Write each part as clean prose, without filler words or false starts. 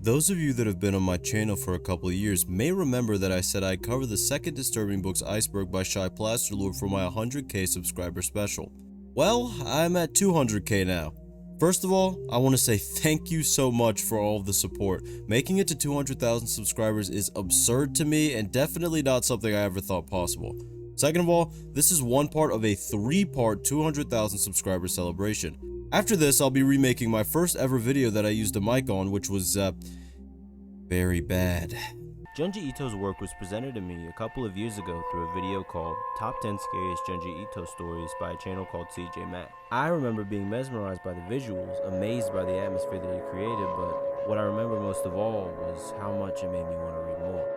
Those of you that have been on my channel for a couple of years may remember that I said I'd cover the second Disturbing Books Iceberg by Shy Plasterlord for my 100k subscriber special. Well, I'm at 200k now. First of all, I want to say thank you so much for all of the support. Making it to 200,000 subscribers is absurd to me and definitely not something I ever thought possible. Second of all, this is one part of a 3-part 200,000 subscriber celebration. After this, I'll be remaking my first ever video that I used a mic on, which was, very bad. Junji Ito's work was presented to me a couple of years ago through a video called Top 10 Scariest Junji Ito Stories by a channel called CJ Matt. I remember being mesmerized by the visuals, amazed by the atmosphere that he created, but what I remember most of all was how much it made me want to read more.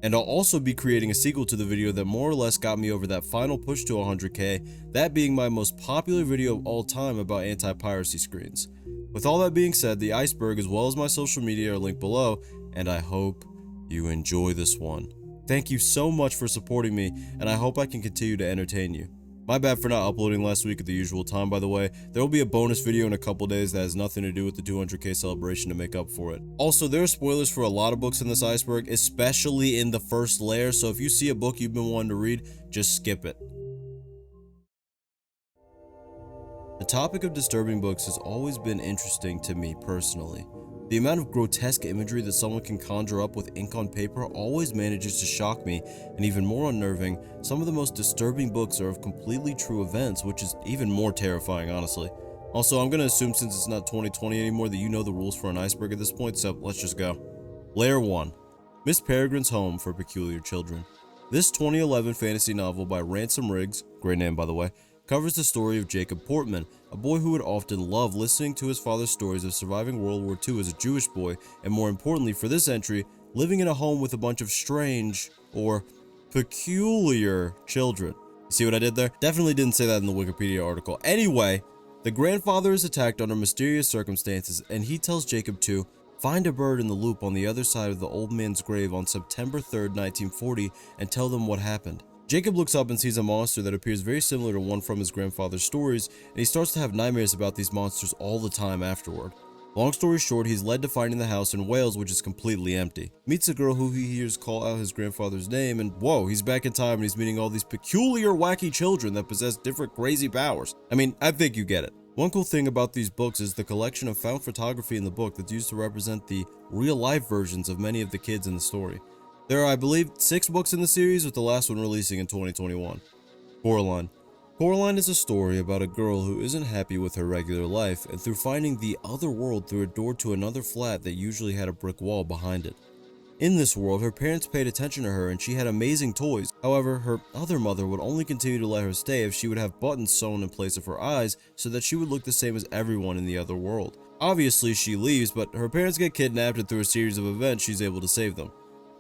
And I'll also be creating a sequel to the video that more or less got me over that final push to 100k, that being my most popular video of all time about anti-piracy screens. With all that being said, the Iceberg as well as my social media are linked below, and I hope you enjoy this one. Thank you so much for supporting me, and I hope I can continue to entertain you. My bad for not uploading last week at the usual time, by the way. There will be a bonus video in a couple days that has nothing to do with the 200k celebration to make up for it. Also, there are spoilers for a lot of books in this Iceberg, especially in the first layer, so if you see a book you've been wanting to read, just skip it. The topic of disturbing books has always been interesting to me personally. The amount of grotesque imagery that someone can conjure up with ink on paper always manages to shock me, and even more unnerving, some of the most disturbing books are of completely true events, which is even more terrifying, honestly. Also, I'm gonna assume since it's not 2020 anymore that you know the rules for an iceberg at this point, so let's just go. Layer 1. Miss Peregrine's Home for Peculiar Children. This 2011 fantasy novel by Ransom Riggs, great name by the way, covers the story of Jacob Portman, a boy who would often love listening to his father's stories of surviving World War II as a Jewish boy, and more importantly for this entry, living in a home with a bunch of strange, or peculiar children. You see what I did there? Definitely didn't say that in the Wikipedia article. Anyway, the grandfather is attacked under mysterious circumstances, and he tells Jacob to find a bird in the loop on the other side of the old man's grave on September 3rd, 1940, and tell them what happened. Jacob looks up and sees a monster that appears very similar to one from his grandfather's stories, and he starts to have nightmares about these monsters all the time afterward. Long story short, he's led to finding the house in Wales, which is completely empty. Meets a girl who he hears call out his grandfather's name, and whoa, he's back in time and he's meeting all these peculiar, wacky children that possess different crazy powers. I mean, I think you get it. One cool thing about these books is the collection of found photography in the book that's used to represent the real-life versions of many of the kids in the story. There are, I believe, 6 books in the series, with the last one releasing in 2021. Coraline. Coraline is a story about a girl who isn't happy with her regular life, and through finding the other world through a door to another flat that usually had a brick wall behind it. In this world, her parents paid attention to her and she had amazing toys. However, her other mother would only continue to let her stay if she would have buttons sewn in place of her eyes so that she would look the same as everyone in the other world. Obviously, she leaves, but her parents get kidnapped and through a series of events, she's able to save them.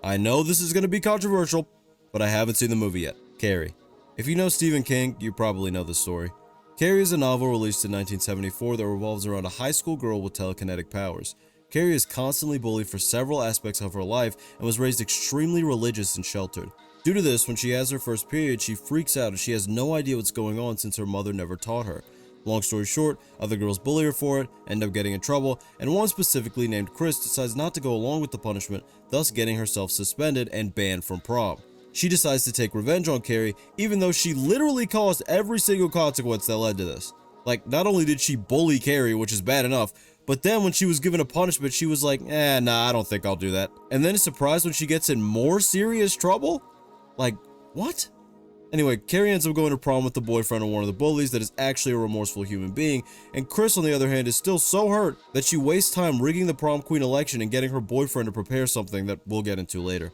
I know this is going to be controversial, but I haven't seen the movie yet. Carrie. If you know Stephen King, you probably know this story. Carrie is a novel released in 1974 that revolves around a high school girl with telekinetic powers. Carrie is constantly bullied for several aspects of her life and was raised extremely religious and sheltered. Due to this, when she has her first period, she freaks out and she has no idea what's going on since her mother never taught her. Long story short, other girls bully her for it, end up getting in trouble, and one specifically named Chris decides not to go along with the punishment, thus getting herself suspended and banned from prom. She decides to take revenge on Carrie, even though she literally caused every single consequence that led to this. Like, not only did she bully Carrie, which is bad enough, but then when she was given a punishment, she was like, nah, I don't think I'll do that. And then is surprised when she gets in more serious trouble? Like, what? Anyway, Carrie ends up going to prom with the boyfriend of one of the bullies that is actually a remorseful human being, and Chris on the other hand is still so hurt that she wastes time rigging the prom queen election and getting her boyfriend to prepare something that we'll get into later.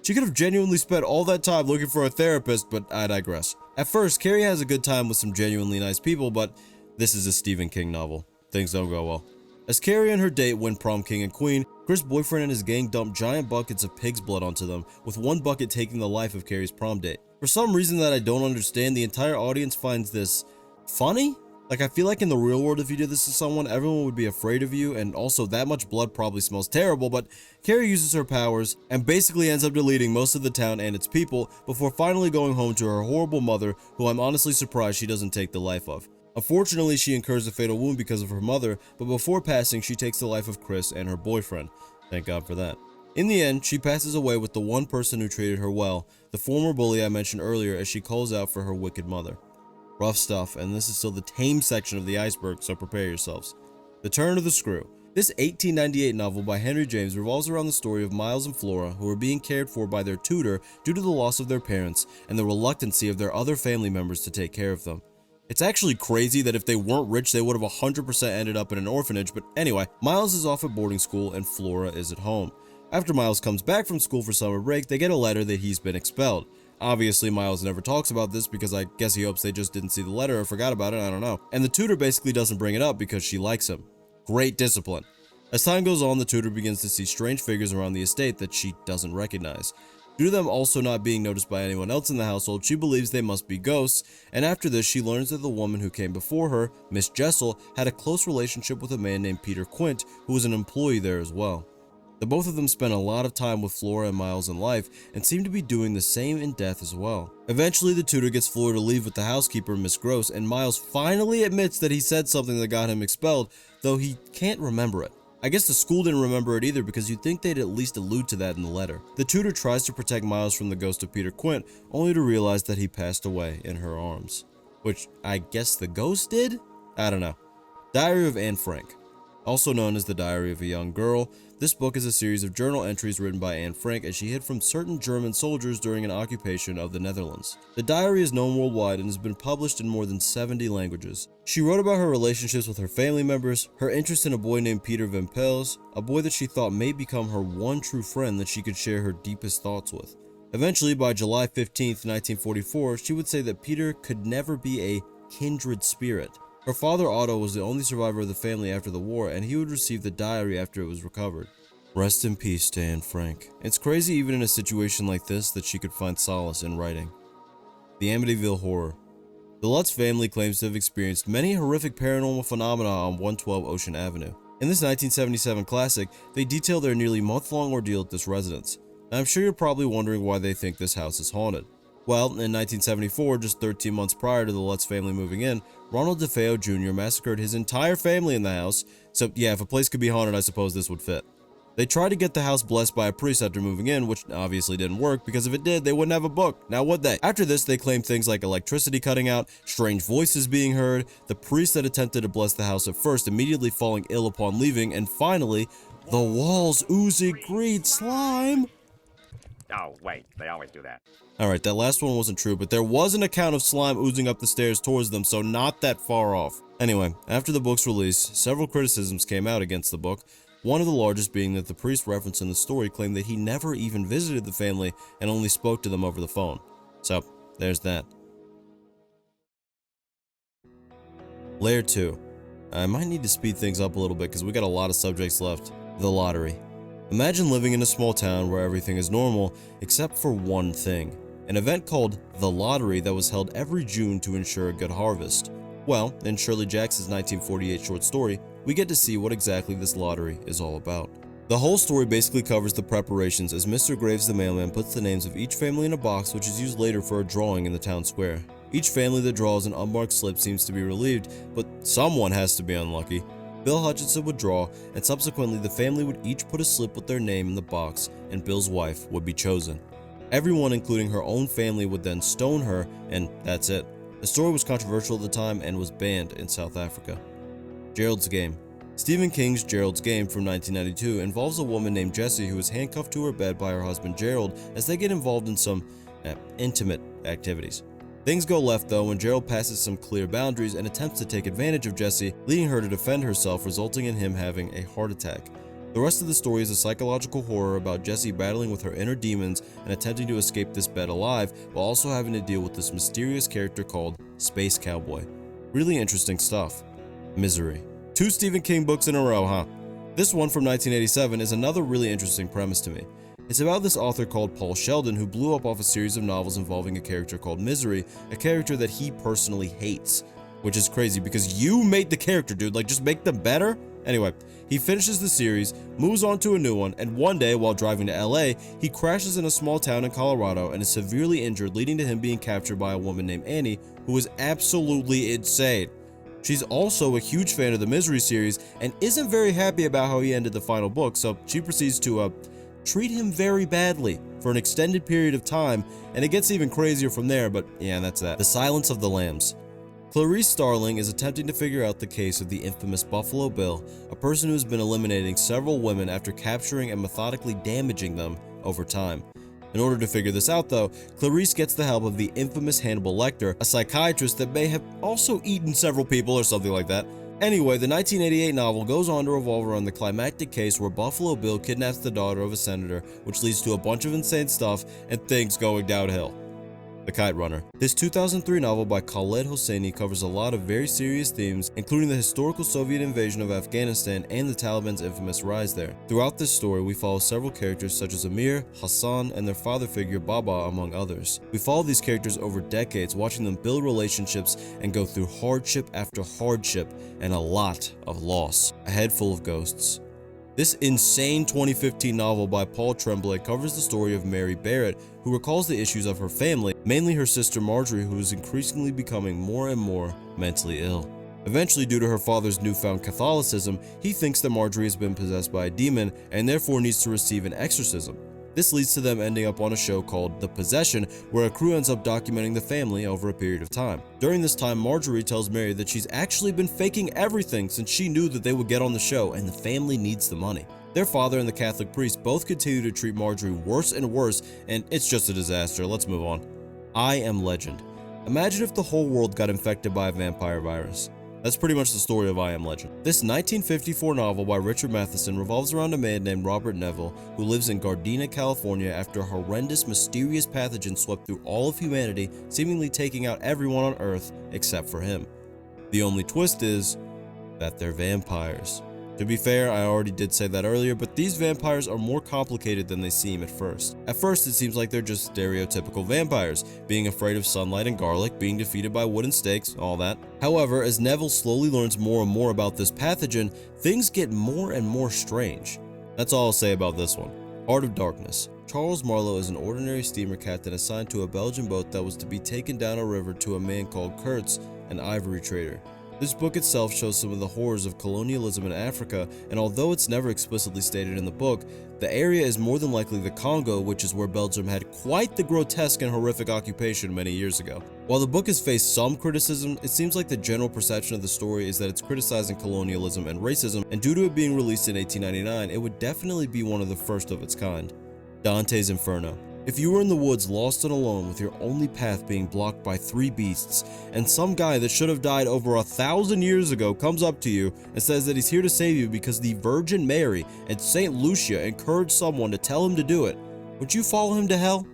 She could have genuinely spent all that time looking for a therapist, but I digress. At first, Carrie has a good time with some genuinely nice people, but this is a Stephen King novel. Things don't go well. As Carrie and her date win prom king and queen, Chris' boyfriend and his gang dump giant buckets of pig's blood onto them, with one bucket taking the life of Carrie's prom date. For some reason that I don't understand, the entire audience finds this funny? Like, I feel like in the real world, if you did this to someone, everyone would be afraid of you, and also that much blood probably smells terrible, but Carrie uses her powers and basically ends up deleting most of the town and its people before finally going home to her horrible mother, who I'm honestly surprised she doesn't take the life of. Unfortunately, she incurs a fatal wound because of her mother, but before passing, she takes the life of Chris and her boyfriend. Thank God for that. In the end, she passes away with the one person who treated her well, the former bully I mentioned earlier, as she calls out for her wicked mother. Rough stuff, and this is still the tame section of the iceberg, so prepare yourselves. The Turn of the Screw. This 1898 novel by Henry James revolves around the story of Miles and Flora, who are being cared for by their tutor due to the loss of their parents and the reluctancy of their other family members to take care of them. It's actually crazy that if they weren't rich, they would have 100% ended up in an orphanage, but anyway, Miles is off at boarding school and Flora is at home. After Miles comes back from school for summer break, they get a letter that he's been expelled. Obviously, Miles never talks about this because I guess he hopes they just didn't see the letter or forgot about it, I don't know. And the tutor basically doesn't bring it up because she likes him. Great discipline. As time goes on, the tutor begins to see strange figures around the estate that she doesn't recognize. Due to them also not being noticed by anyone else in the household, she believes they must be ghosts, and after this she learns that the woman who came before her, Miss Jessel, had a close relationship with a man named Peter Quint, who was an employee there as well. The both of them spend a lot of time with Flora and Miles in life and seem to be doing the same in death as well. Eventually, the tutor gets Flora to leave with the housekeeper, Miss Gross, and Miles finally admits that he said something that got him expelled, though he can't remember it. I guess the school didn't remember it either because you'd think they'd at least allude to that in the letter. The tutor tries to protect Miles from the ghost of Peter Quint, only to realize that he passed away in her arms. Which I guess the ghost did? I don't know. Diary of Anne Frank. Also known as The Diary of a Young Girl, this book is a series of journal entries written by Anne Frank as she hid from certain German soldiers during an occupation of the Netherlands. The diary is known worldwide and has been published in more than 70 languages. She wrote about her relationships with her family members, her interest in a boy named Peter Van Pels, a boy that she thought may become her one true friend that she could share her deepest thoughts with. Eventually, by July 15, 1944, she would say that Peter could never be a kindred spirit. Her father Otto was the only survivor of the family after the war, and he would receive the diary after it was recovered. Rest in peace to Anne Frank. It's crazy even in a situation like this that she could find solace in writing. The Amityville Horror. The Lutz family claims to have experienced many horrific paranormal phenomena on 112 Ocean Avenue. In this 1977 classic, they detail their nearly month-long ordeal at this residence. Now, I'm sure you're probably wondering why they think this house is haunted. Well, in 1974, just 13 months prior to the Lutz family moving in, Ronald DeFeo Jr. massacred his entire family in the house, so yeah, if a place could be haunted, I suppose this would fit. They tried to get the house blessed by a priest after moving in, which obviously didn't work, because if it did, they wouldn't have a book, now would they? After this, they claimed things like electricity cutting out, strange voices being heard, the priest that attempted to bless the house at first immediately falling ill upon leaving, and finally, the walls oozing green slime. Oh, wait, they always do that. Alright, that last one wasn't true, but there was an account of slime oozing up the stairs towards them, so not that far off. Anyway, after the book's release, several criticisms came out against the book, one of the largest being that the priest referenced in the story claimed that he never even visited the family and only spoke to them over the phone. So, there's that. Layer 2. I might need to speed things up a little bit because we got a lot of subjects left. The lottery. Imagine living in a small town where everything is normal except for one thing. An event called The Lottery that was held every June to ensure a good harvest. Well, in Shirley Jackson's 1948 short story, we get to see what exactly this lottery is all about. The whole story basically covers the preparations as Mr. Graves the mailman puts the names of each family in a box which is used later for a drawing in the town square. Each family that draws an unmarked slip seems to be relieved, but someone has to be unlucky. Bill Hutchinson would draw, and subsequently the family would each put a slip with their name in the box, and Bill's wife would be chosen. Everyone, including her own family, would then stone her, and that's it. The story was controversial at the time and was banned in South Africa. Gerald's Game. Stephen King's Gerald's Game from 1992 involves a woman named Jessie who is handcuffed to her bed by her husband Gerald as they get involved in some intimate activities. Things go left though when Gerald passes some clear boundaries and attempts to take advantage of Jessie, leading her to defend herself, resulting in him having a heart attack. The rest of the story is a psychological horror about Jessie battling with her inner demons and attempting to escape this bed alive while also having to deal with this mysterious character called Space Cowboy. Really interesting stuff. Misery. 2 Stephen King books in a row, huh? This one from 1987 is another really interesting premise to me. It's about this author called Paul Sheldon who blew up off a series of novels involving a character called Misery, a character that he personally hates. which is crazy because you made the character, dude. Like, just make them better. Anyway, he finishes the series, moves on to a new one, and one day while driving to LA, he crashes in a small town in Colorado and is severely injured, leading to him being captured by a woman named Annie, who is absolutely insane. She's also a huge fan of the Misery series and isn't very happy about how he ended the final book, so she proceeds to treat him very badly for an extended period of time, and it gets even crazier from there, but yeah, that's that. The Silence of the Lambs. Clarice Starling is attempting to figure out the case of the infamous Buffalo Bill, a person who has been eliminating several women after capturing and methodically damaging them over time. In order to figure this out though, Clarice gets the help of the infamous Hannibal Lecter, a psychiatrist that may have also eaten several people or something like that. Anyway, the 1988 novel goes on to revolve around the climactic case where Buffalo Bill kidnaps the daughter of a senator, which leads to a bunch of insane stuff and things going downhill. The Kite Runner. This 2003 novel by Khaled Hosseini covers a lot of very serious themes, including the historical Soviet invasion of Afghanistan and the Taliban's infamous rise there. Throughout this story, we follow several characters such as Amir, Hassan, and their father figure Baba, among others. We follow these characters over decades, watching them build relationships and go through hardship after hardship and a lot of loss. A Head Full of Ghosts. This insane 2015 novel by Paul Tremblay covers the story of Mary Barrett, who recalls the issues of her family, mainly her sister Marjorie, who is increasingly becoming more and more mentally ill. Eventually, due to her father's newfound Catholicism, he thinks that Marjorie has been possessed by a demon and therefore needs to receive an exorcism. This leads to them ending up on a show called The Possession, where a crew ends up documenting the family over a period of time. During this time, Marjorie tells Mary that she's actually been faking everything since she knew that they would get on the show and the family needs the money. Their father and the Catholic priest both continue to treat Marjorie worse and worse, and it's just a disaster. Let's move on. I Am Legend. Imagine if the whole world got infected by a vampire virus. That's pretty much the story of I Am Legend. This 1954 novel by Richard Matheson revolves around a man named Robert Neville who lives in Gardena, California after a horrendous, mysterious pathogen swept through all of humanity, seemingly taking out everyone on Earth except for him. The only twist is that they're vampires. To be fair, I already did say that earlier, but these vampires are more complicated than they seem at first. At first, it seems like they're just stereotypical vampires, being afraid of sunlight and garlic, being defeated by wooden stakes, all that. However, as Neville slowly learns more and more about this pathogen, things get more and more strange. That's all I'll say about this one. Heart of Darkness. Charles Marlowe is an ordinary steamer captain assigned to a Belgian boat that was to be taken down a river to a man called Kurtz, an ivory trader. This book itself shows some of the horrors of colonialism in Africa, and although it's never explicitly stated in the book, the area is more than likely the Congo, which is where Belgium had quite the grotesque and horrific occupation many years ago. While the book has faced some criticism, it seems like the general perception of the story is that it's criticizing colonialism and racism, and due to it being released in 1899, it would definitely be one of the first of its kind. Dante's Inferno. If you were in the woods lost and alone with your only path being blocked by 3 beasts, and some guy that should have died over 1,000 years ago comes up to you and says that he's here to save you because the Virgin Mary and Saint Lucia encouraged someone to tell him to do it, would you follow him to hell?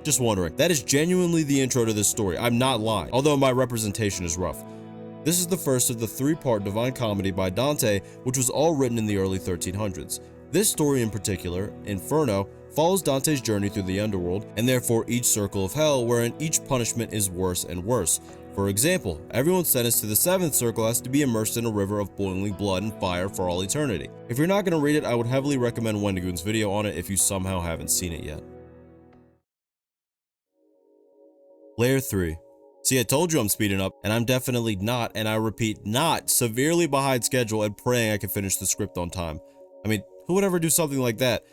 Just wondering. That is genuinely the intro to this story. I'm not lying, although my representation is rough. This is the first of the 3-part Divine Comedy by Dante, which was all written in the early 1300s. This story in particular, Inferno, follows Dante's journey through the underworld, and therefore each circle of hell, wherein each punishment is worse and worse. For example, everyone sentenced to the 7th circle has to be immersed in a river of boiling blood and fire for all eternity. If you're not going to read it, I would heavily recommend Wendigoon's video on it if you somehow haven't seen it yet. Layer 3. See, I told you I'm speeding up, and I'm definitely not, and I repeat, not severely behind schedule and praying I can finish the script on time. I mean, who would ever do something like that?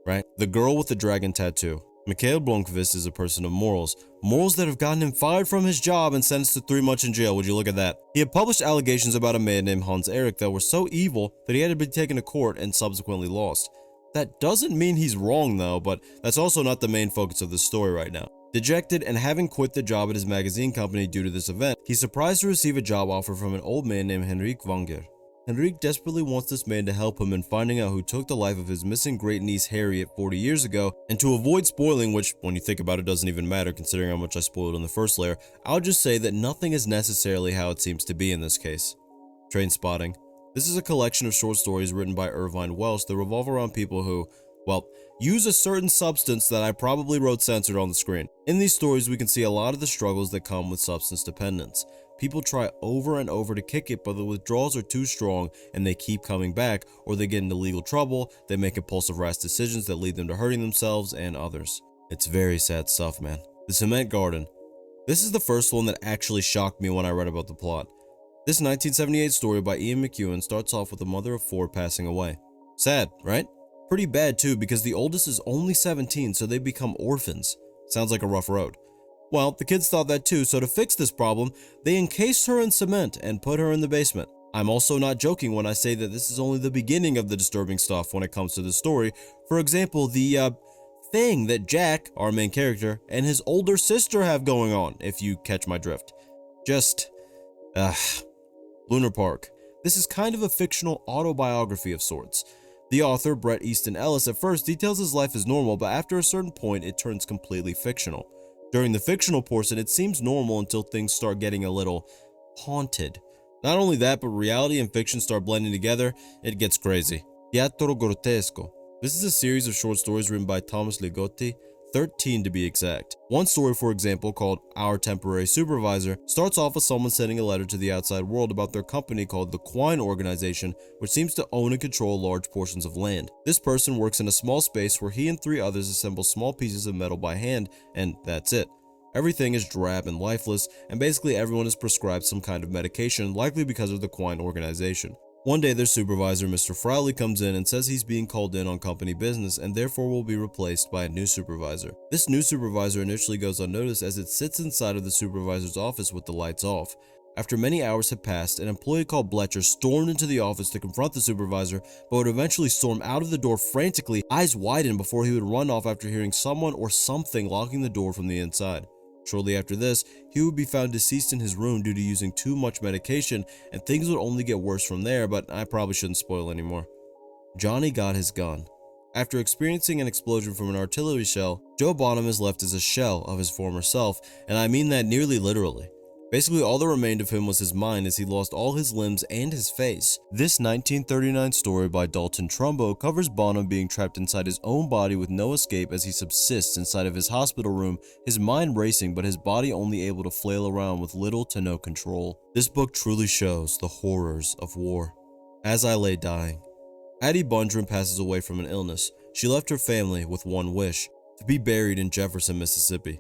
Right? The Girl with the Dragon Tattoo. Mikhail Blomkvist is a person of morals. Morals that have gotten him fired from his job and sentenced to 3 months in jail. Would you look at that? He had published allegations about a man named Hans Erik that were so evil that he had to be taken to court and subsequently lost. That doesn't mean he's wrong though, but that's also not the main focus of this story right now. Dejected and having quit the job at his magazine company due to this event, he's surprised to receive a job offer from an old man named Henrik Wanger. Henrik desperately wants this man to help him in finding out who took the life of his missing great niece Harriet 40 years ago, and to avoid spoiling, which when you think about it doesn't even matter considering how much I spoiled in the first layer, I'll just say that nothing is necessarily how it seems to be in this case. Trainspotting. This is a collection of short stories written by Irvine Welsh that revolve around people who, well, use a certain substance that I probably wrote censored on the screen. In these stories, we can see a lot of the struggles that come with substance dependence. People try over and over to kick it, but the withdrawals are too strong and they keep coming back, or they get into legal trouble, they make impulsive rash decisions that lead them to hurting themselves and others. It's very sad stuff, man. The Cement Garden. This is the first one that actually shocked me when I read about the plot. This 1978 story by Ian McEwan starts off with a mother of 4 passing away. Sad, right? Pretty bad too, because the oldest is only 17, so they become orphans. Sounds like a rough road. Well, the kids thought that too, so to fix this problem, they encased her in cement and put her in the basement. I'm also not joking when I say that this is only the beginning of the disturbing stuff when it comes to the story. For example, the thing that Jack, our main character, and his older sister have going on, if you catch my drift. Just, Lunar Park. This is kind of a fictional autobiography of sorts. The author, Bret Easton Ellis, at first details his life as normal, but after a certain point, it turns completely fictional. During the fictional portion, it seems normal until things start getting a little haunted. Not only that, but reality and fiction start blending together. It gets crazy. Teatro Grottesco. This is a series of short stories written by Thomas Ligotti, 13 to be exact. One story, for example, called Our Temporary Supervisor, starts off with someone sending a letter to the outside world about their company called the Quine Organization, which seems to own and control large portions of land. This person works in a small space where he and 3 others assemble small pieces of metal by hand, and that's it. Everything is drab and lifeless, and basically everyone is prescribed some kind of medication, likely because of the Quine Organization. One day their supervisor, Mr. Frowley, comes in and says he's being called in on company business and therefore will be replaced by a new supervisor. This new supervisor initially goes unnoticed as it sits inside of the supervisor's office with the lights off. After many hours have passed, an employee called Bletcher stormed into the office to confront the supervisor, but would eventually storm out of the door frantically, eyes widened before he would run off after hearing someone or something locking the door from the inside. Shortly after this, he would be found deceased in his room due to using too much medication, and things would only get worse from there, but I probably shouldn't spoil anymore. Johnny got his gun. After experiencing an explosion from an artillery shell, Joe Bonham is left as a shell of his former self, and I mean that nearly literally. Basically, all that remained of him was his mind as he lost all his limbs and his face. This 1939 story by Dalton Trumbo covers Bonham being trapped inside his own body with no escape as he subsists inside of his hospital room, his mind racing but his body only able to flail around with little to no control. This book truly shows the horrors of war. As I lay dying, Addie Bundren passes away from an illness. She left her family with one wish: to be buried in Jefferson, Mississippi.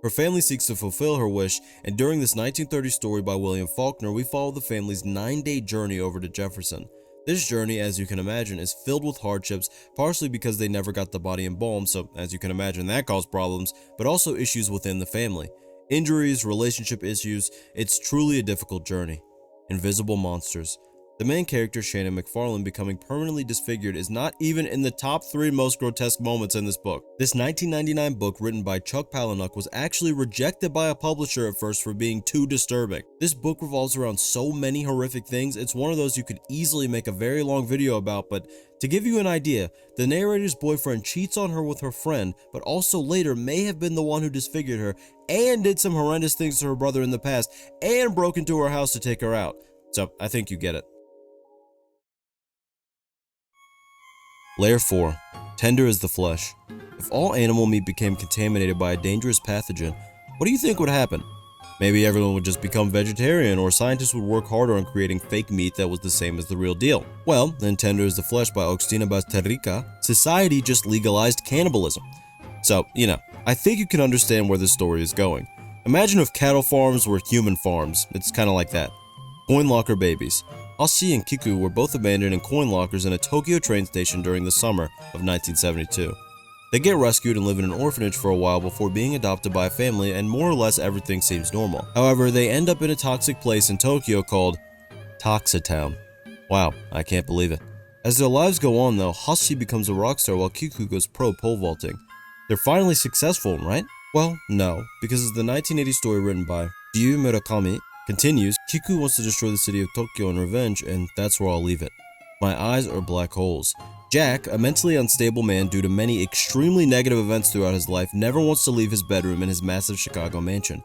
Her family seeks to fulfill her wish, and during this 1930 story by William Faulkner, we follow the family's 9-day journey over to Jefferson. This journey, as you can imagine, is filled with hardships, partially because they never got the body embalmed, so as you can imagine that caused problems, but also issues within the family. Injuries, relationship issues, it's truly a difficult journey. Invisible monsters. The main character, Shannon McFarlane, becoming permanently disfigured is not even in the top 3 most grotesque moments in this book. This 1999 book, written by Chuck Palahniuk, was actually rejected by a publisher at first for being too disturbing. This book revolves around so many horrific things, it's one of those you could easily make a very long video about, but to give you an idea, the narrator's boyfriend cheats on her with her friend, but also later may have been the one who disfigured her, and did some horrendous things to her brother in the past, and broke into her house to take her out. So, I think you get it. Layer 4. Tender as the flesh. If all animal meat became contaminated by a dangerous pathogen, what do you think would happen? Maybe everyone would just become vegetarian, or scientists would work harder on creating fake meat that was the same as the real deal. Well, in Tender as the Flesh by Okstina Basterrica, society just legalized cannibalism. So, I think you can understand where this story is going. Imagine if cattle farms were human farms. It's kind of like that. Coin locker babies. Hashi and Kiku were both abandoned in coin lockers in a Tokyo train station during the summer of 1972. They get rescued and live in an orphanage for a while before being adopted by a family, and more or less everything seems normal. However, they end up in a toxic place in Tokyo called Toxitown. Wow, I can't believe it. As their lives go on though, Hashi becomes a rock star while Kiku goes pro pole vaulting. They're finally successful, right? Well, no, because as the 1980 story written by Ryu Murakami continues, Kiku wants to destroy the city of Tokyo in revenge, and that's where I'll leave it. My eyes are black holes. Jack, a mentally unstable man due to many extremely negative events throughout his life, never wants to leave his bedroom in his massive Chicago mansion.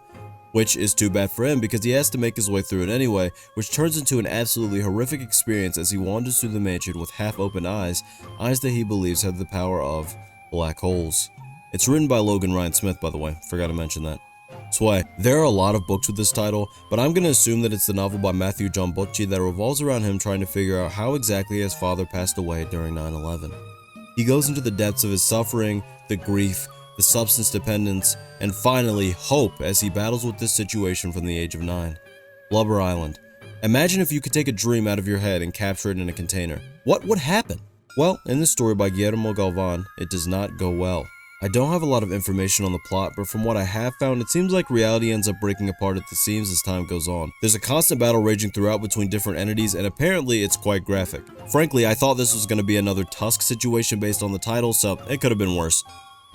Which is too bad for him because he has to make his way through it anyway, which turns into an absolutely horrific experience as he wanders through the mansion with half-open eyes that he believes have the power of black holes. It's written by Logan Ryan Smith, by the way, forgot to mention that. Sway. There are a lot of books with this title, but I'm gonna assume that it's the novel by Matthew John Bocci that revolves around him trying to figure out how exactly his father passed away during 9/11. He goes into the depths of his suffering, the grief, the substance dependence, and finally, hope as he battles with this situation from the age of 9. Blubber Island. Imagine if you could take a dream out of your head and capture it in a container. What would happen? Well, in this story by Guillermo Galvan, it does not go well. I don't have a lot of information on the plot, but from what I have found, it seems like reality ends up breaking apart at the seams as time goes on. There's a constant battle raging throughout between different entities, and apparently it's quite graphic. Frankly, I thought this was going to be another Tusk situation based on the title, so it could have been worse.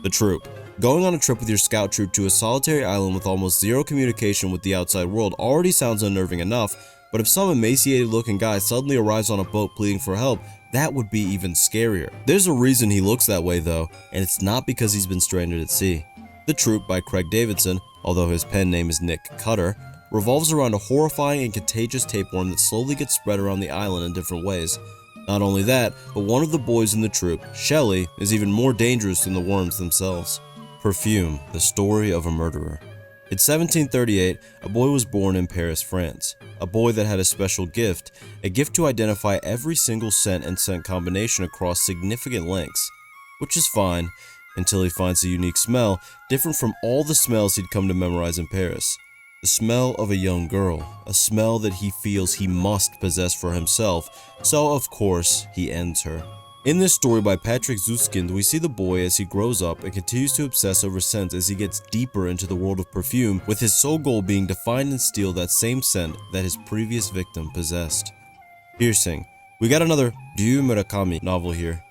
The Troop. Going on a trip with your scout troop to a solitary island with almost zero communication with the outside world already sounds unnerving enough, but if some emaciated looking guy suddenly arrives on a boat pleading for help, that would be even scarier. There's a reason he looks that way though, and it's not because he's been stranded at sea. The Troop by Craig Davidson, although his pen name is Nick Cutter, revolves around a horrifying and contagious tapeworm that slowly gets spread around the island in different ways. Not only that, but one of the boys in the troop, Shelley, is even more dangerous than the worms themselves. Perfume, the story of a murderer. In 1738, a boy was born in Paris, France. A boy that had a special gift, a gift to identify every single scent and scent combination across significant lengths. Which is fine, until he finds a unique smell, different from all the smells he'd come to memorize in Paris. The smell of a young girl, a smell that he feels he must possess for himself, so of course, he ends her. In this story by Patrick Zuskind, we see the boy as he grows up and continues to obsess over scents as he gets deeper into the world of perfume, with his sole goal being to find and steal that same scent that his previous victim possessed. Piercing. We got another Ryu Murakami novel here.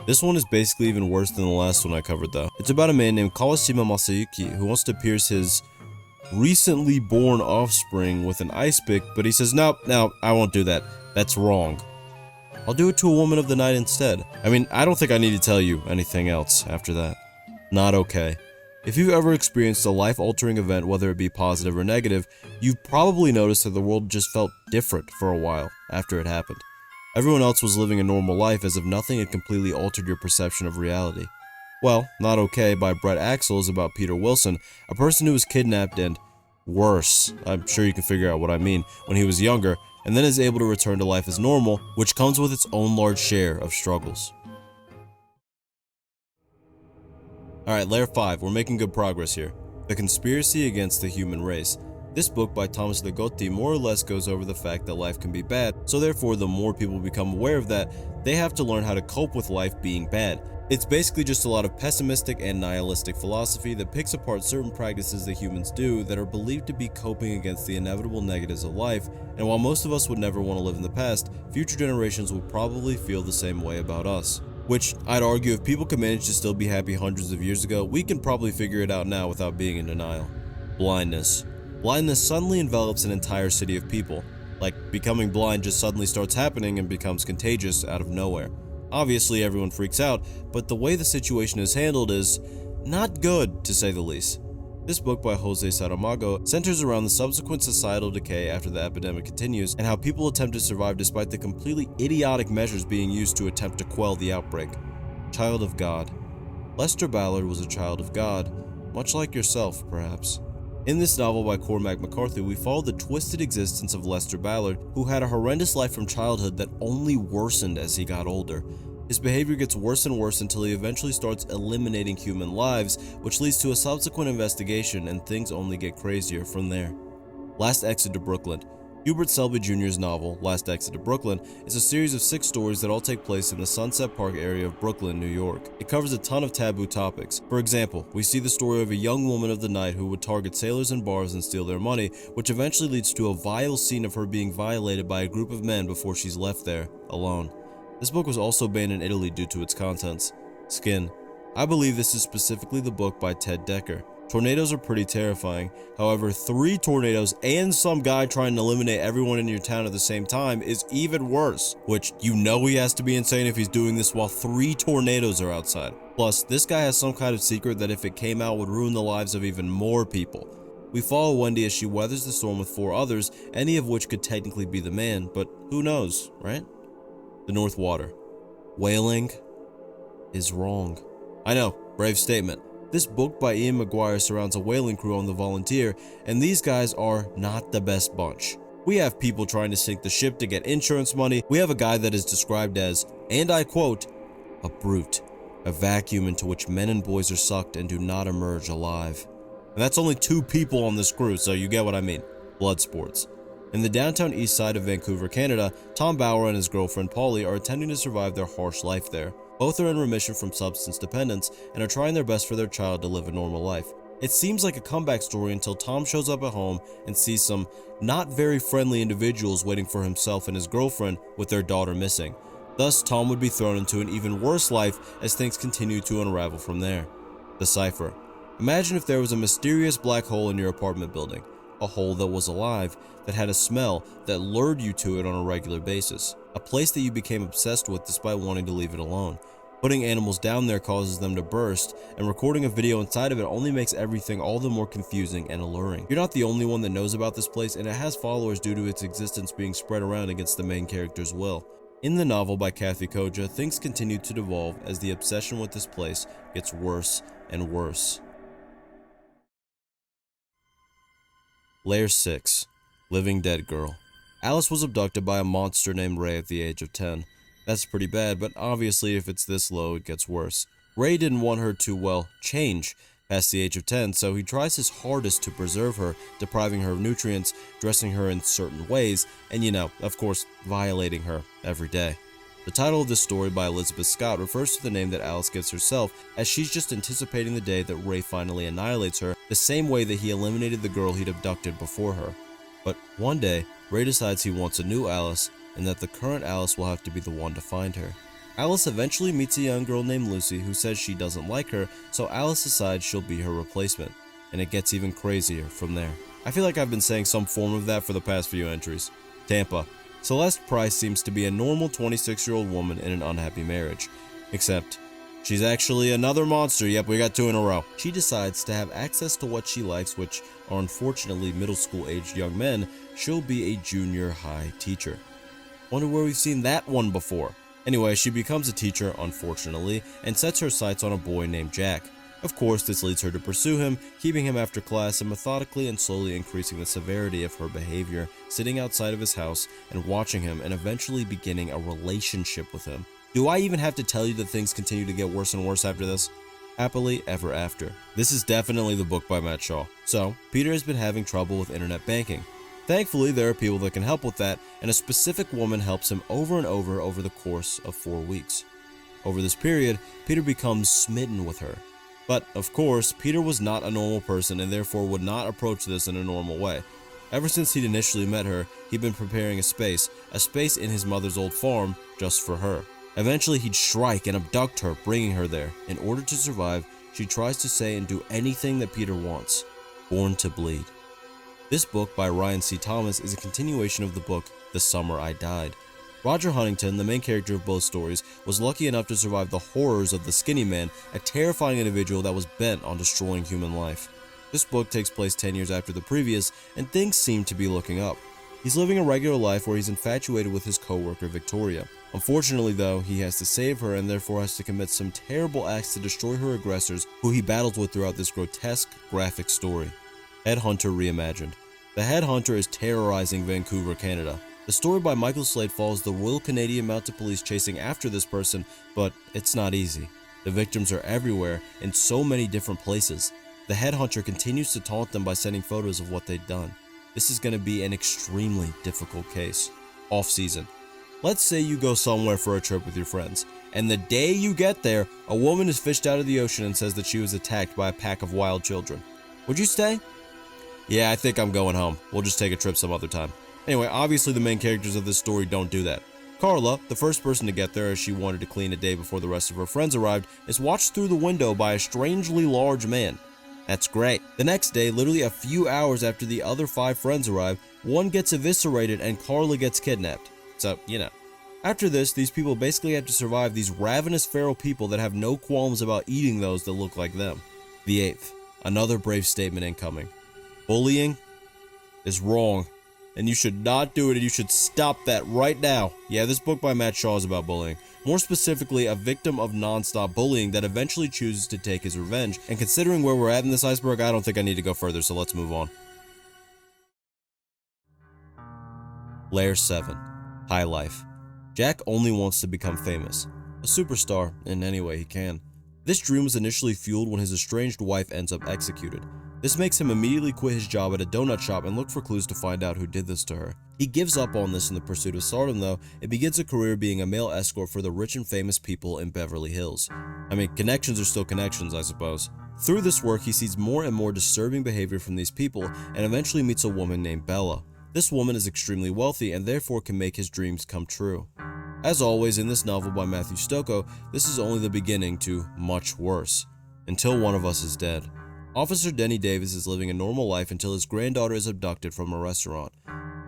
This one is basically even worse than the last one I covered though. It's about a man named Kawashima Masayuki who wants to pierce his recently born offspring with an ice pick, but he says, no, I won't do that. That's wrong. I'll do it to a woman of the night instead. I mean, I don't think I need to tell you anything else after that. Not okay. If you've ever experienced a life-altering event, whether it be positive or negative, you've probably noticed that the world just felt different for a while after it happened. Everyone else was living a normal life as if nothing had completely altered your perception of reality. Well, Not Okay by Brett Axel is about Peter Wilson, a person who was kidnapped and worse, I'm sure you can figure out what I mean, when he was younger, and then is able to return to life as normal, which comes with its own large share of struggles. Alright, Layer 5, we're making good progress here. The Conspiracy Against the Human Race. This book by Thomas Ligotti more or less goes over the fact that life can be bad, so therefore the more people become aware of that, they have to learn how to cope with life being bad. It's basically just a lot of pessimistic and nihilistic philosophy that picks apart certain practices that humans do that are believed to be coping against the inevitable negatives of life, and while most of us would never want to live in the past, future generations will probably feel the same way about us. Which, I'd argue, if people could manage to still be happy hundreds of years ago, we can probably figure it out now without being in denial. Blindness. Blindness suddenly envelops an entire city of people. Like, becoming blind just suddenly starts happening and becomes contagious out of nowhere. Obviously, everyone freaks out, but the way the situation is handled is not good, to say the least. This book by Jose Saramago centers around the subsequent societal decay after the epidemic continues and how people attempt to survive despite the completely idiotic measures being used to attempt to quell the outbreak. Child of God. Lester Ballard was a child of God, much like yourself, perhaps. In this novel by Cormac McCarthy, we follow the twisted existence of Lester Ballard, who had a horrendous life from childhood that only worsened as he got older. His behavior gets worse and worse until he eventually starts eliminating human lives, which leads to a subsequent investigation, and things only get crazier from there. Last Exit to Brooklyn. Hubert Selby Jr.'s novel, Last Exit to Brooklyn, is a series of 6 stories that all take place in the Sunset Park area of Brooklyn, New York. It covers a ton of taboo topics. For example, we see the story of a young woman of the night who would target sailors in bars and steal their money, which eventually leads to a vile scene of her being violated by a group of men before she's left there, alone. This book was also banned in Italy due to its contents. Skin. I believe this is specifically the book by Ted Dekker. Tornadoes are pretty terrifying. However, 3 tornadoes and some guy trying to eliminate everyone in your town at the same time is even worse. Which, you know he has to be insane if he's doing this while 3 tornadoes are outside. Plus, this guy has some kind of secret that if it came out would ruin the lives of even more people. We follow Wendy as she weathers the storm with 4 others, any of which could technically be the man, but who knows, right? The North Water. Whaling is wrong. I know, brave statement. This book by Ian McGuire surrounds a whaling crew on the Volunteer, and these guys are not the best bunch. We have people trying to sink the ship to get insurance money. We have a guy that is described as, and I quote, a brute, a vacuum into which men and boys are sucked and do not emerge alive. And that's only 2 people on this crew, so you get what I mean. Blood sports. In the downtown east side of Vancouver, Canada, Tom Bauer and his girlfriend Polly are attempting to survive their harsh life there. Both are in remission from substance dependence and are trying their best for their child to live a normal life. It seems like a comeback story until Tom shows up at home and sees some not very friendly individuals waiting for himself and his girlfriend with their daughter missing. Thus, Tom would be thrown into an even worse life as things continue to unravel from there. The Cipher. Imagine if there was a mysterious black hole in your apartment building, a hole that was alive, that had a smell that lured you to it on a regular basis, a place that you became obsessed with despite wanting to leave it alone. Putting animals down there causes them to burst, and recording a video inside of it only makes everything all the more confusing and alluring. You're not the only one that knows about this place, and it has followers due to its existence being spread around against the main character's will. In the novel by Kathy Koja, things continue to devolve as the obsession with this place gets worse and worse. Layer 6. Living Dead Girl. Alice was abducted by a monster named Ray at the age of 10. That's pretty bad, but obviously if it's this low, it gets worse. Ray didn't want her to, well, change past the age of 10, so he tries his hardest to preserve her, depriving her of nutrients, dressing her in certain ways, and of course, violating her every day. The title of this story by Elizabeth Scott refers to the name that Alice gives herself, as she's just anticipating the day that Ray finally annihilates her, the same way that he eliminated the girl he'd abducted before her. But one day, Ray decides he wants a new Alice, and that the current Alice will have to be the one to find her. Alice eventually meets a young girl named Lucy who says she doesn't like her, so Alice decides she'll be her replacement, and it gets even crazier from there. I feel like I've been saying some form of that for the past few entries. Tampa. Celeste Price seems to be a normal 26-year-old woman in an unhappy marriage, except she's actually another monster. Yep, we got 2 in a row. She decides to have access to what she likes, which are unfortunately middle school-aged young men. She'll be a junior high teacher. Wonder where we've seen that one before. Anyway, she becomes a teacher, unfortunately, and sets her sights on a boy named Jack. Of course, this leads her to pursue him, keeping him after class and methodically and slowly increasing the severity of her behavior, sitting outside of his house and watching him and eventually beginning a relationship with him. Do I even have to tell you that things continue to get worse and worse after this? Happily ever after. This is definitely the book by Matt Shaw. So, Peter has been having trouble with internet banking. Thankfully, there are people that can help with that, and a specific woman helps him over and over the course of 4 weeks. Over this period, Peter becomes smitten with her. But, of course, Peter was not a normal person and therefore would not approach this in a normal way. Ever since he'd initially met her, he'd been preparing a space in his mother's old farm, just for her. Eventually, he'd strike and abduct her, bringing her there. In order to survive, she tries to say and do anything that Peter wants. Born to Bleed. This book by Ryan C. Thomas is a continuation of the book The Summer I Died. Roger Huntington, the main character of both stories, was lucky enough to survive the horrors of the Skinny Man, a terrifying individual that was bent on destroying human life. This book takes place 10 years after the previous, and things seem to be looking up. He's living a regular life where he's infatuated with his co-worker Victoria. Unfortunately though, he has to save her and therefore has to commit some terrible acts to destroy her aggressors who he battles with throughout this grotesque, graphic story. Headhunter Reimagined. The Headhunter is terrorizing Vancouver, Canada. The story by Michael Slade follows the Royal Canadian Mounted Police chasing after this person, but it's not easy. The victims are everywhere, in so many different places. The Headhunter continues to taunt them by sending photos of what they'd done. This is going to be an extremely difficult case. Off-season. Let's say you go somewhere for a trip with your friends, and the day you get there, a woman is fished out of the ocean and says that she was attacked by a pack of wild children. Would you stay? Yeah, I think I'm going home. We'll just take a trip some other time. Anyway, obviously the main characters of this story don't do that. Carla, the first person to get there as she wanted to clean a day before the rest of her friends arrived, is watched through the window by a strangely large man. That's great. The next day, literally a few hours after the other 5 friends arrive, one gets eviscerated and Carla gets kidnapped. So, After this, these people basically have to survive these ravenous feral people that have no qualms about eating those that look like them. The 8th. Another brave statement incoming. Bullying is wrong, and you should not do it, and you should stop that right now. Yeah, this book by Matt Shaw is about bullying. More specifically, a victim of non-stop bullying that eventually chooses to take his revenge. And considering where we're at in this iceberg, I don't think I need to go further, so let's move on. Layer 7. High Life. Jack only wants to become famous, a superstar in any way he can. This dream was initially fueled when his estranged wife ends up executed. This makes him immediately quit his job at a donut shop and look for clues to find out who did this to her. He gives up on this in the pursuit of stardom though, and begins a career being a male escort for the rich and famous people in Beverly Hills. I mean, connections are still connections, I suppose. Through this work, he sees more and more disturbing behavior from these people and eventually meets a woman named Bella. This woman is extremely wealthy and therefore can make his dreams come true. As always in this novel by Matthew Stokoe, this is only the beginning to much worse. Until one of us is dead. Officer Denny Davis is living a normal life until his granddaughter is abducted from a restaurant.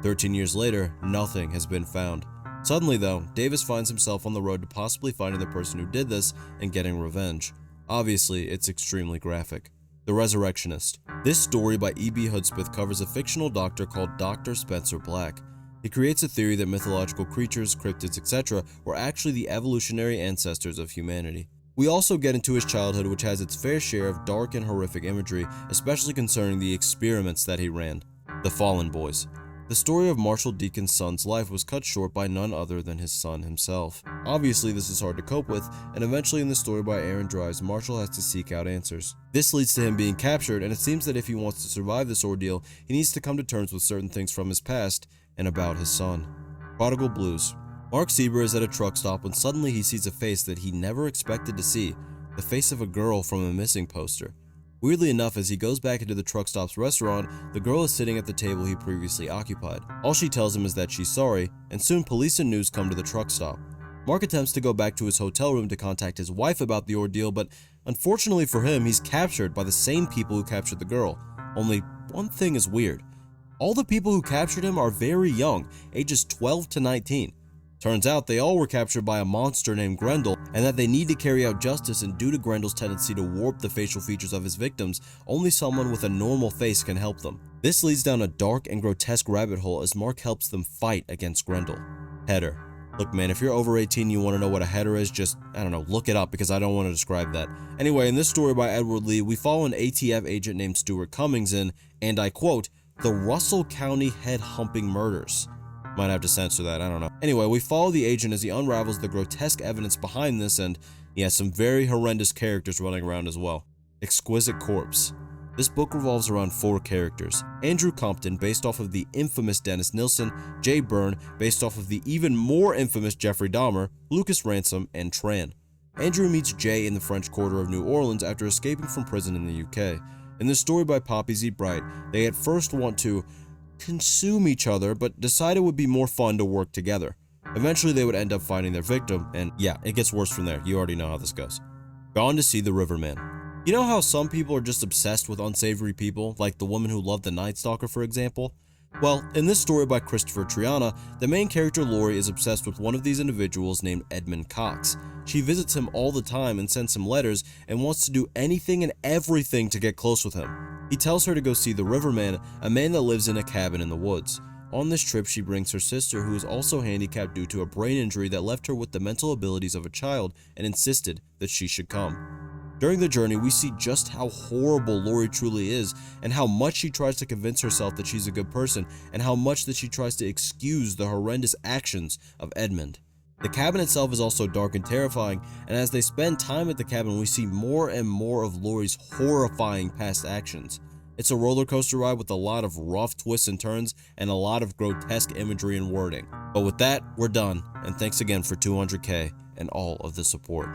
13 years later, nothing has been found. Suddenly though, Davis finds himself on the road to possibly finding the person who did this and getting revenge. Obviously, it's extremely graphic. The Resurrectionist. This story by E.B. Hudspeth covers a fictional doctor called Dr. Spencer Black. He creates a theory that mythological creatures, cryptids, etc. were actually the evolutionary ancestors of humanity. We also get into his childhood, which has its fair share of dark and horrific imagery, especially concerning the experiments that he ran. The Fallen Boys. The story of Marshall Deacon's son's life was cut short by none other than his son himself. Obviously, this is hard to cope with, and eventually in the story by Aaron Drives, Marshall has to seek out answers. This leads to him being captured, and it seems that if he wants to survive this ordeal, he needs to come to terms with certain things from his past and about his son. Prodigal Blues. Mark Sieber is at a truck stop when suddenly he sees a face that he never expected to see, the face of a girl from a missing poster. Weirdly enough, as he goes back into the truck stop's restaurant, the girl is sitting at the table he previously occupied. All she tells him is that she's sorry, and soon police and news come to the truck stop. Mark attempts to go back to his hotel room to contact his wife about the ordeal, but unfortunately for him, he's captured by the same people who captured the girl. Only one thing is weird. All the people who captured him are very young, ages 12 to 19. Turns out they all were captured by a monster named Grendel, and that they need to carry out justice, and due to Grendel's tendency to warp the facial features of his victims, only someone with a normal face can help them. This leads down a dark and grotesque rabbit hole as Mark helps them fight against Grendel. Header. Look man, if you're over 18 you want to know what a header is, just, I don't know, look it up because I don't want to describe that. Anyway, in this story by Edward Lee, we follow an ATF agent named Stuart Cummings in, and I quote, the Russell County head-humping murders. Might have to censor that, I don't know. Anyway, we follow the agent as he unravels the grotesque evidence behind this, and he has some very horrendous characters running around as well. Exquisite Corpse. This book revolves around 4 characters. Andrew Compton, based off of the infamous Dennis Nilsen, Jay Byrne, based off of the even more infamous Jeffrey Dahmer, Lucas Ransom, and Tran. Andrew meets Jay in the French Quarter of New Orleans after escaping from prison in the UK. In this story by Poppy Z. Bright, they at first want to consume each other, but decide it would be more fun to work together. Eventually they would end up finding their victim, and yeah, it gets worse from there. You already know how this goes. Gone to See the Riverman. You know how some people are just obsessed with unsavory people, like the woman who loved the Night Stalker for example? Well, in this story by Christopher Triana, the main character Lori is obsessed with one of these individuals named Edmund Cox. She visits him all the time and sends him letters and wants to do anything and everything to get close with him. He tells her to go see the Riverman, a man that lives in a cabin in the woods. On this trip, she brings her sister, who is also handicapped due to a brain injury that left her with the mental abilities of a child, and insisted that she should come. During the journey, we see just how horrible Lori truly is, and how much she tries to convince herself that she's a good person, and how much that she tries to excuse the horrendous actions of Edmund. The cabin itself is also dark and terrifying, and as they spend time at the cabin, we see more and more of Lori's horrifying past actions. It's a roller coaster ride with a lot of rough twists and turns, and a lot of grotesque imagery and wording. But with that, we're done, and thanks again for 200K and all of the support.